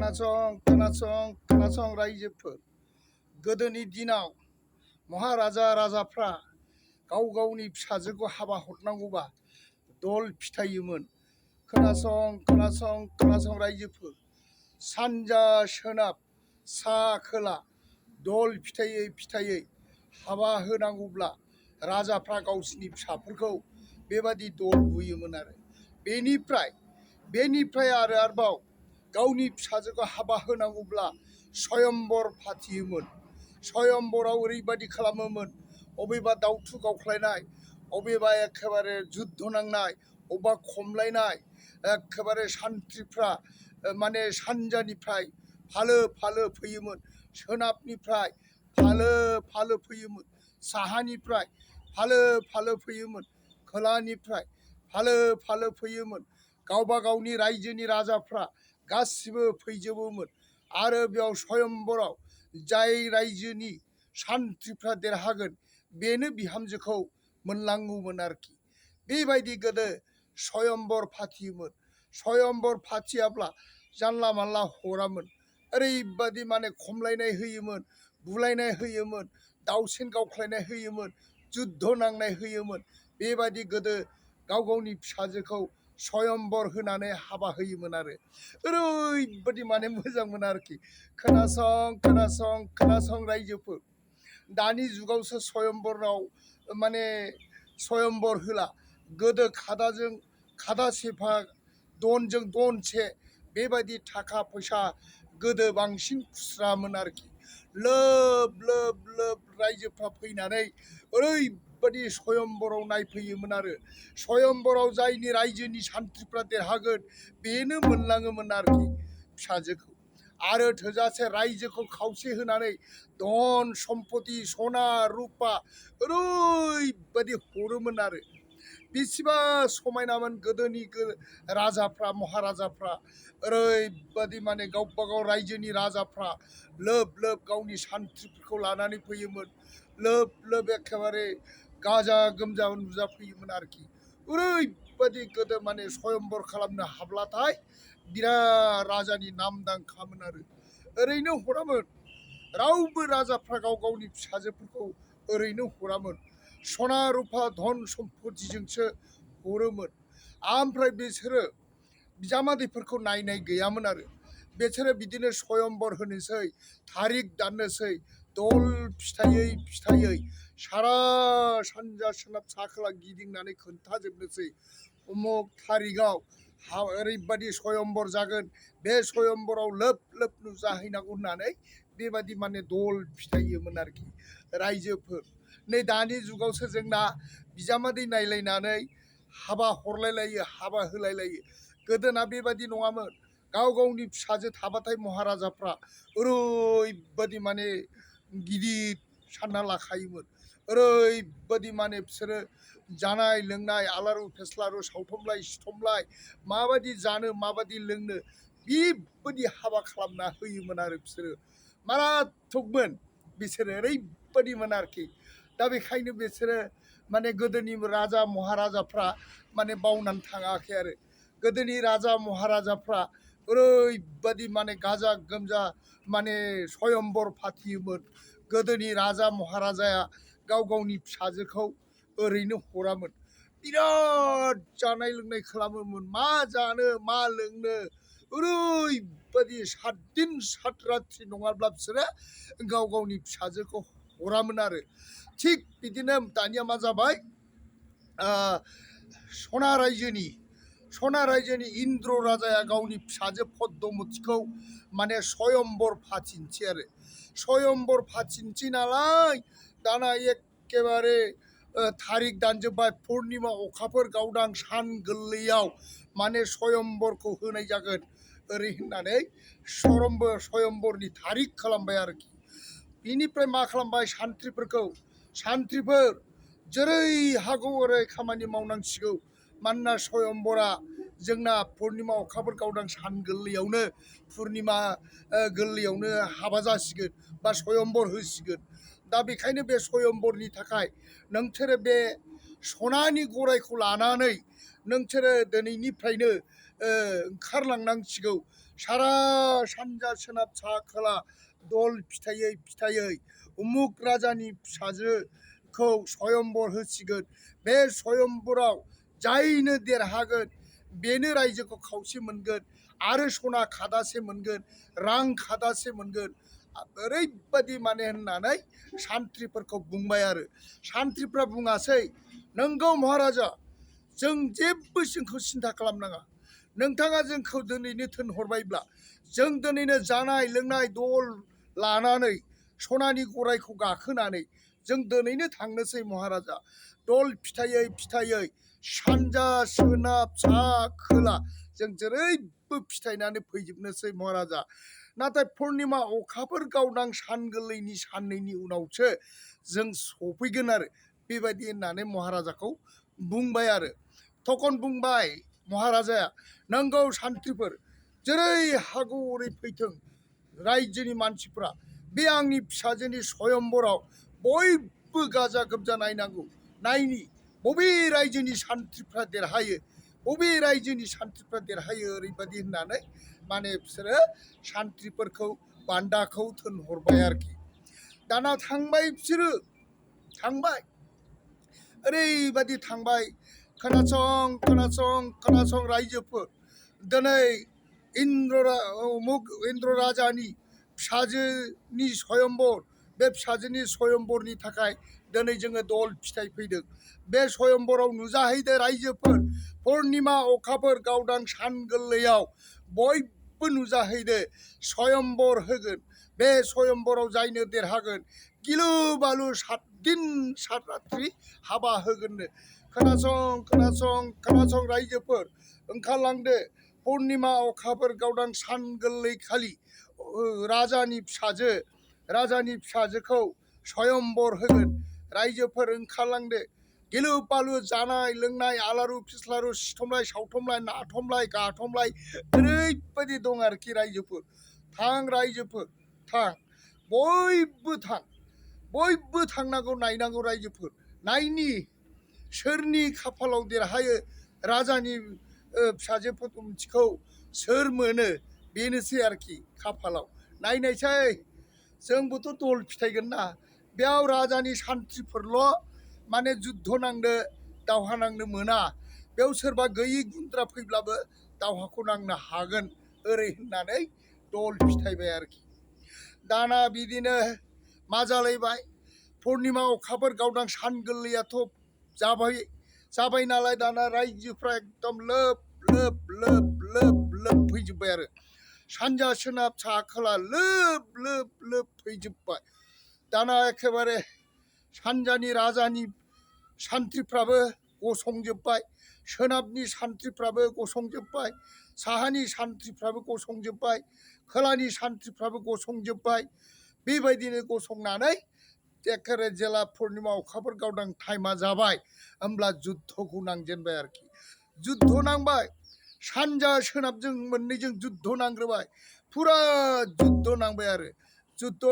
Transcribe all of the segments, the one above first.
खोनासं रायजोफोर गोदोनि दिनाव महाराजा राजाफ्रा गाव गावनि फिसाजोखौ हाबा हरनांगौबा दल फिथायोमोन। खोनासं रायजोफोर सानजा सोनाब सा खोला दल फिथायै हाबा होनांगौब्ला राजाफ्रा गावसिनि फिसाफोरखौ बेबादि दल बुयोमोन आरो बेनिफ्राय आरोबाव गावनि फिसाजोखौ हाबा होनांगौब्ला स्वयंबर फाथियोमोन। स्वयंबराव ओरैबादि खालामोमोन, अबेबा दाउथु गावख्लायनाय, अबेबा एखेबारे जुद्ध नांनाय, अबेबा खमलायनाय, एखेबारे सान्थ्रिफ्रा माने सानजानिफ्राय फालो फैयोमोन, सोनाबनिफ्राय फालो फैयोमोन, साहानिफ्राय फालो फैयोमोन, खोलानिफ्राय फालो फैयोमोन। गावबा गावनि रायजोनि राजाफ्रा गासिबो फैजोबोमोन आरो बेयाव स्वयंबराव जाय रायजोनि सान्थ्रिफ्रा देरहागोन बेनो बिहामजोखौ मोनलाङोमोन आरोखि। बेबायदि गोदो स्वयंबर फाथियोमोन। स्वयंबर फाथियाब्ला जानला मानला हरामोन। ओरैबादि माने खमलायनाय होयोमोन, बुलायनाय होयोमोन, दाउसिन गावख्लायनाय होयोमोन, जुद्ध नांनाय होयोमोन। बेबायदि गोदो गाव गावनि फिसाजोखौ स्वयंबर होनानै हाबा होयोमोन आरो ओरैबादि माने मोजांमोन आरोखि। खोनासं रायजोफोर दानि जुगावसो स्वयंबराव माने स्वयंबर होला। गोदो खादा सेफा दनजों दनसे बेबायदि थाखा फैसा गोदो बांसिन खुस्रामोन आरोखि। लोब रायजोफ्रा फैनानै ओरैबादि स्वयंबराव नायफैयोमोन आरो स्वयंबराव जायनि रायजोनि सान्थ्रिफ्रा देरहागोन बेनो मोनलाङोमोन आरोखि फिसाजोखौ। आरो थोजासे रायजोखौ खावसे होनानै धन सम्पति सना रुपा ओरैबादि हरोमोन आरो बेसेबा समायनामोन गोदोनि राजाफ्रा महाराजाफ्रा। ओरैबादि माने गावबा गाव रायजोनि राजाफ्रा लोब गावनि सान्थ्रिफोरखौ लानानै फैयोमोन। लोब एखेबारे गाजा गोमजा नुजाफैयोमन आरोखि। ओरैबादि गोदो माने स्वयंबर खालामनो हाब्लाथाय बिराद राजानि नामदांखामोन आरो ओरैनो हरामोन। रावबो राजाफ्रा गाव गावनि फिसाजोफोरखौ ओरैनो हरामोन, सना रुपा धन सम्पतिजोंसो हरोमोन। ओमफ्राय बिसोरो बिजामादैफोरखौ नायनाय गैयामोन आरो बिसोरो बिदिनो स्वयंबर होनोसै, थारिख दाननोसै, दल फिथायै सारा सानजा सोनाब सा खोला गिदिंनानै खोन्थाजोबनोसै उमुक थारिखआव ओरैबादि स्वयंबर जागोन, बे स्वयंबराव लोब नुजाहैनांगौ होननानै बेबादि माने दल फिथायोमोन आरोखि रायजोफोर। नै दानि जुगावसो जोंना बिजामादै नायलायनानै हाबा हरलायलायो, हाबा होलायलायो। गोदोना बेबादि नङामोन। गाव गावनि फिसाजो थाबाथाय महाराजाफ्रा ओरैबादि माने गिदिर सानना लाखायोमोन। ओरैबादि माने बिसोरो जानाय लोंनाय आलारु फेस्लारु सावथमलाय सिथमलाय माबायदि जानो माबायदि लोंनो बेबायदि हाबा खालामना होयोमोन आरो बिसोरो माराथकमोन। बिसोरो ओरैबादिमोन आरोखि। दा बेखायनो बिसोरो माने गोदोनि राजा महाराजाफ्रा माने बावनानै थाङाखै आरो गोदोनि राजा महाराजाफ्रा ओरैबादि माने गाजा गोमजा माने स्वयंबर फाथियोमोन। गोदोनि राजा महाराजाया गाव गावनि फिसाजोखौ ओरैनो हरामोन। बिराद जानाय लोंनाय खालामोमोन, मा जानो मा लोंनो ओरैबादि 7 दिन 7 रात्रि नङाब्ला बिसोरो गाव गावनि फिसाजोखौ हरामोन आरो। थिग बिदिनो दानिया मा जाबाय, सना रायजोनि इन्द्र राजाया गावनि फिसाजो पद्मवतीखौ माने स्वयंबर फाथिनोसै आरो स्वयंबर फाथिनोसै नालाय दाना एखेबारे थारिख दानजोब्बाय, पुर्निमा अखाफोर गावदां सान गोरलैयाव माने स्वयंबरखौ होनाय जागोन ओरै होननानै स्वयंबरनि थारिख खालामबाय आरोखि। बिनिफ्राय मा खालामबाय, सान्थ्रिफोर जेरै हागौ ओरै खामानि मावनांसिगौ। मानोना स्वयंबरा जोंना पुर्निमा अखाफोर गावदां सान गोरलैयावनो पुर्निमा गोरलैयावनो हाबा जासिगोन बा स्वयंबर होसिगोन। दा बेखायनो बे स्वयंबरनि थाखाय नोंसोरो बे सनानि गरायखौ लानानै नोंसोरो दिनैनिफ्रायनो ओंखारलांनांसिगौ सारा सानजा सोनाब साहा खोला दल फिथायै फिथायै उमुक राजानि फिसाजोखौ स्वयंबर होसिगोन बे स्वयंबराव जायनो देरहागोन बेनो रायजोखौ खावसे मोनगोन आरो सना खादासे मोनगोन रां खादासे मोनगोन ओरैबायदि माने होननानै सान्थ्रिफोरखौ बुंबाय आरो सान्थ्रिफ्रा बुङासै नंगौ महाराजा जों जेबो जोंखौ सिन्था खालामनाङा नोंथाङा जोंखौ दिनैनो थिनहरबायब्ला जों दिनैनो जानाय लोंनाय दल लानानै सनानि गरायखौ गाखोनानै जों दिनैनो थांनोसै महाराजा दल फिथायै फिथायै सानजा सोनाब साहा खोला जों जेरैबो फिथायनानै फैजोबनोसै महाराजा नाथाय पुर्निमा अखाफोर गावदां सान गोरलैनि साननैनि उनावसो जों सफैगोन आरो बेबायदि होननानै महाराजाखौ बुंबाय आरो थखन बुंबाय महाराजाया नंगौ सान्थ्रिफोर जेरै हागौ ओरै फैथों रायजोनि मानसिफ्रा बे आंनि फिसाजोनि स्वयंबराव बयबो गाजा गोमजा नायनांगौ नायनि बबे रायजोनि सान्थ्रिफ्रा देरहायो बबे रायजोनि सान्थ्रिफ्रा देरहायो ओरैबायदि होननानै माने बिसोरो सान्थ्रिफोरखौ बान्दाखौ थिनहरबाय आरोखि दाना थांबाय बिसोरो थांबाय ओरैबायदि थांबाय खोनासं रायजोफोर दिनै इन्द्र राजानि फिसाजोनि स्वयंबर बे फिसाजोनि स्वयंबरनि थाखाय दिनै जोङो दल फिथाइ फैदों बे स्वयंबराव नुजाहैदो रायजोफोर पुर्निमा अखाफोर गावदां सान गोरलैयाव बयबो नुजाहैदो स्वयंबर होगोन बे स्वयंबराव जायनो देरहागोन गिलु बालु 7 दिन 7 रात्रि हाबा होगोननो खोनासं रायजोफोर ओंखारलांदो पुर्निमा अखाफोर गावदां सान गोरलै खालि राजानि फिसाजोखौ स्वयंबर होगोन रायजोफोर ओंखारलांदो गिलु बालु जानाय लोंनाय आलारु फिस्लारु सिथमलाय सावथमलाय नाथमलाय गाथमलाय ओरैबायदि दं आरोखि रायजोफोर थां रायजोफोर थां बयबो थांनांगौ नायनांगौ रायजोफोर नायनि सोरनि खाफालाव देरहायो राजानि फिसाजो पदमथिखौ सोर मोनो बेनोसै आरोखि खाफालाव नायनायसै जोंबोथ' दल फिथायगोन ना बेयाव राजानि सान्थ्रिफोरल' माने जुद्ध नांनो दावहा नांनो मोना बेयाव सोरबा गैयि गुन्द्रा फैब्लाबो दावहाखौ नांनो हागोन ओरै होननानै दल फिथायबाय आरोखि दाना बिदिनो मा जालायबाय पुर्निमा अखाफोर गावदां सान गोरलैयाथ' जाबाय नालाय दाना रायजोफ्रा एकदम लोब फैजोब्बाय आरो सानजा सोनाब साहा खोला लोब फैजोब्बाय दाना एखेबारे सानजानि राजानि सान्थ्रिफ्राबो गसंजोब्बाय सोनाबनि सान्थ्रिफ्राबो गसंजोब्बाय साहानि सान्थ्रिफ्राबो गसंजोब्बाय खोलानि सान्थ्रिफ्राबो गसंजोब्बाय बेबायदिनो गसंनानै एखेबारे जेला पुर्निमा अखाफोर गावदां टाइमा जाबाय होमब्ला जुद्धखौ नांजेनबाय आरोखि जुद्ध नांबाय सानजा सोनाबजों मोननैजों जुद्ध नांग्रोबाय फुरा जुद्ध नांबाय आरो जुद्ध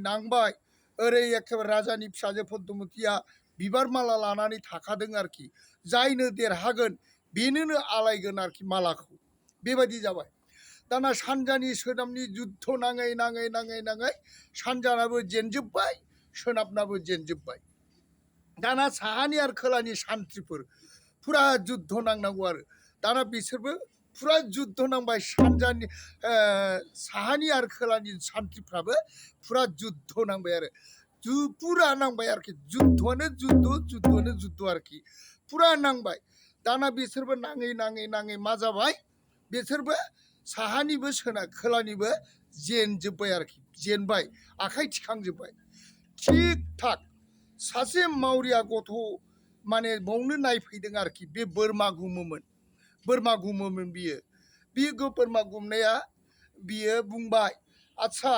नांबाय ओरै एखेबारे राजानि फिसाजो पद्मथिया बिबार माला लानानै थाखादों आरोखि जायनो देरहागोन बेनोनो आलायगोन आरोखि मालाखौ बेबायदि जाबाय दाना सानजानि सोनाबनि जुद्ध नाङै सानजानाबो जेनजोब्बाय सोनाबनाबो जेनजोब्बाय दाना साहानि आरो खोलानि सान्थ्रिफोर फुरा जुद्ध नांनांगौ आरो दाना बिसोरबो फुरा जुद्ध नांबाय सानजानि साहानि आरो खोलानि सान्थ्रिफ्राबो फुरा जुद्ध नांबाय आरो फुरा नांबाय आरोखि जुद्धआनो जुद्ध आरोखि फुरा नांबाय दाना बिसोरबो नाङै मा जाबाय बिसोरबो साहानिबो खोलानिबो जेनजोब्बाय आरोखि जेनबाय आखाइ थिखांजोब्बाय थिग थाक सासे मावरिया गथ' माने बावनो नायफैदों आरोखि बे बोरमा गुमोमोन बियो बोरमा गुमनाया बियो बुंबाय आच्छा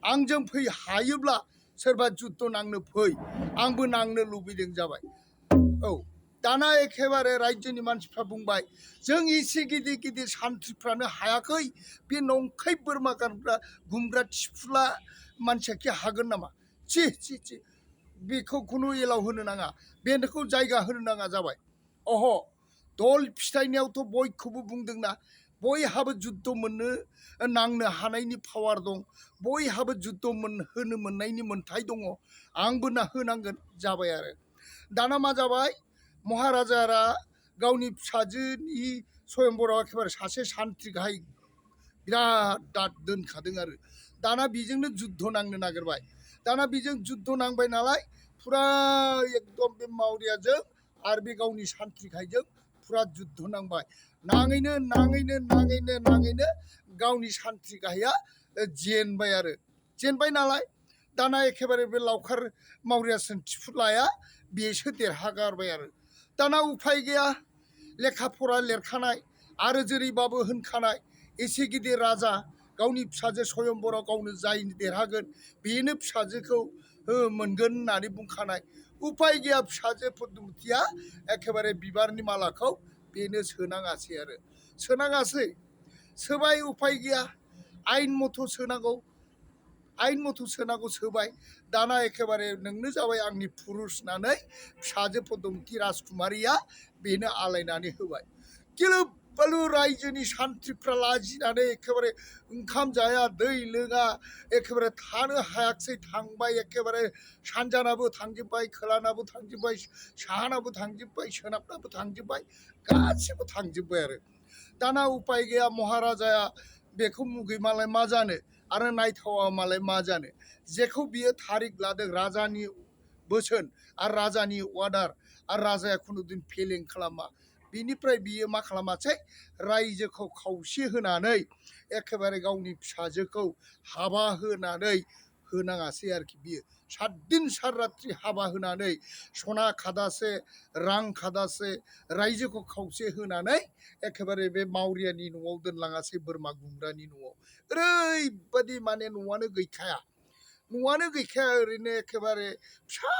आंजों फै हायोब्ला सोरबा जुद्ध नांनो फै आंबो नांनो लुबैदों जाबाय औ दाना एखेबारे रायजोनि मानसिफ्रा बुंबाय जों एसे गिदिर सान्थ्रिफ्रानो हायाखै बे नंखाय बोरमा गुमग्रा थिफुला मानसियाखि हागोन नामा छि बेखौ खुनु एलाव होनो नाङा बेखौ जायगा होनो नाङा जाबाय दल फिथाइनायावथ' बयखौबो बुंदोंना बयहाबो जुद्ध मोननो नांनो हानायनि पावार दं बयहाबो जुद्ध होनो मोननायनि मोन्थाय दङ आंबो होनांगोन जाबाय आरो दाना मा जाबाय महाराजाया गावनि फिसाजोनि स्वयंबराव एखेबारे सासे सान्थ्रि गाहाय बिराद दाद दोनखादों आरो दाना बेजोंनो जुद्ध नांनो नागिरबाय दाना बेजों जुद्ध नांबाय नालाय फुरा एकदम बे मावरियाजों आरो बे गावनि सान्थ्रि गाहायजों फुरा जुद्ध नांबाय नाङैनो गावनि सान्थ्रि गाहाया जेनबाय आरो जेनबाय नालाय दाना एखेबारे बे लावखार मावरिया सोंथिफुलाया बेसो देरहागारबाय आरो दाना उफाय गैया लेखा फरा लिरखानाय आरो जेरैबाबो होनखानाय एसे गिदिर राजा गावनि फिसाजो स्वयंबराव गावनो जाय देरहागोन बेनो फिसाजोखौ मोनगोन होननानै बुंखानाय उफाय गैया फिसाजो पद्मावतीया एखेबारे बिबारनि मालाखौ बेनो सोनाङासै आरो सोनाङासै सोबाय उफाय गैया आइन मथ' सोनांगौ सोबाय दाना एखेबारे नोंनो जाबाय आंनि पुरुष होननानै फिसाजो पद्मावती राजकुमारिया बेनो आलायनानै होबाय गिलु बालु रायजोनि सान्थ्रिफ्रा लाजिनानै एखेबारे ओंखाम जाया दै लोङा एखेबारे थानो हायाखिसै थांबाय एखेबारे सानजानाबो थांजोब्बाय खोलानाबो थांजोब्बाय साहानाबो थांजोब्बाय सोनाबनाबो थांजोब्बाय गासिबो थांजोब्बाय आरो दाना उपाय गैया महाराजाया बेखौ मुगै मालाय मा जानो आरो नायथावा मालाय मा जानो जेखौ बियो थारिख लादों राजानि बोसोन आरो राजानि अर्डार आरो राजाया खुनुदिन फेलें खालामा बिनिफ्राय बियो मा खालामासै रायजोखौ खावसे होनानै एखेबारे गावनि फिसाजोखौ हाबा होनानै होनाङासै आरोखि बियो 7 दिन 7 रात्रि हाबा होनानै सना खादासे रां खादासे रायजोखौ खावसे होनानै एखेबारे बे मावरियानि न'आव दोनलाङासै बोरमा गुमग्रानि न'आव ओरैबादि माने न'आनो गैखाया ओरैनो एखेबारे फिसा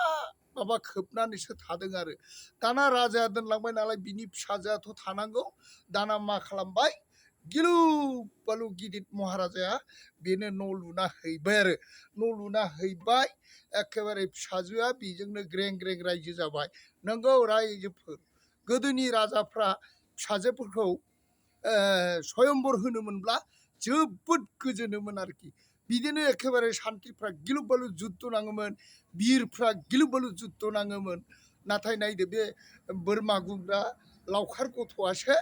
माबा खोबनानैसो थादों आरो दाना राजाया दोनलांबाय नालाय बिनि फिसाजोआथ' थानांगौ दाना मा खालामबाय गिलु बालु गिदिर महाराजाया बेनो न' लुना हैबाय आरो न' लुना हैबाय एखेबारे फिसाजोआ बेजोंनो ग्रें ग्रें रायजो जाबाय नंगौ रायजोफोर गोदोनि राजाफ्रा फिसाजोफोरखौ स्वयंबर होनो मोनब्ला जोबोद गोजोनोमोन आरोखि बिदिनो एखेबारे सान्थ्रिफ्रा गिलु बालु जुद्ध नाङोमोन बिरफ्रा गिलु बालु जुद्ध नाङोमोन नाथाय नायदो बे बोरमा गुमग्रा लावखार गथ'आसो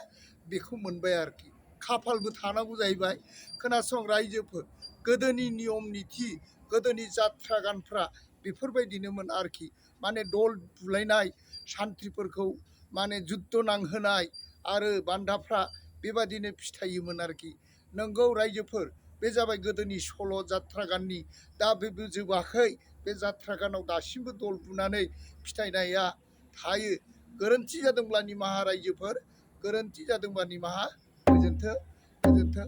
बेखौ मोनबाय आरोखि खाफालबो थानांगौ जाहैबाय खोनासं रायजोफोर गोदोनि नियम निथि गोदोनि जात्रा गानफ्रा बेफोरबायदिनोमोन आरोखि माने दल बुलायनाय सान्थ्रिफोरखौ माने जुद्ध नांहोनाय आरो बान्दाफ्रा बेबादिनो फिथायोमोन आरोखि नंगौ रायजोफोर बे जाबाय गोदोनि सल' जात्रा गाननि दा बेबो जोबाखै बे जात्रा गानाव दासिमबो दल बुनानै फिथायनाया थायो गोरोन्थि जादोंब्ला निमाहा रायजोफोर गोरोन्थि जादोंब्ला निमाहा गोजोन्थों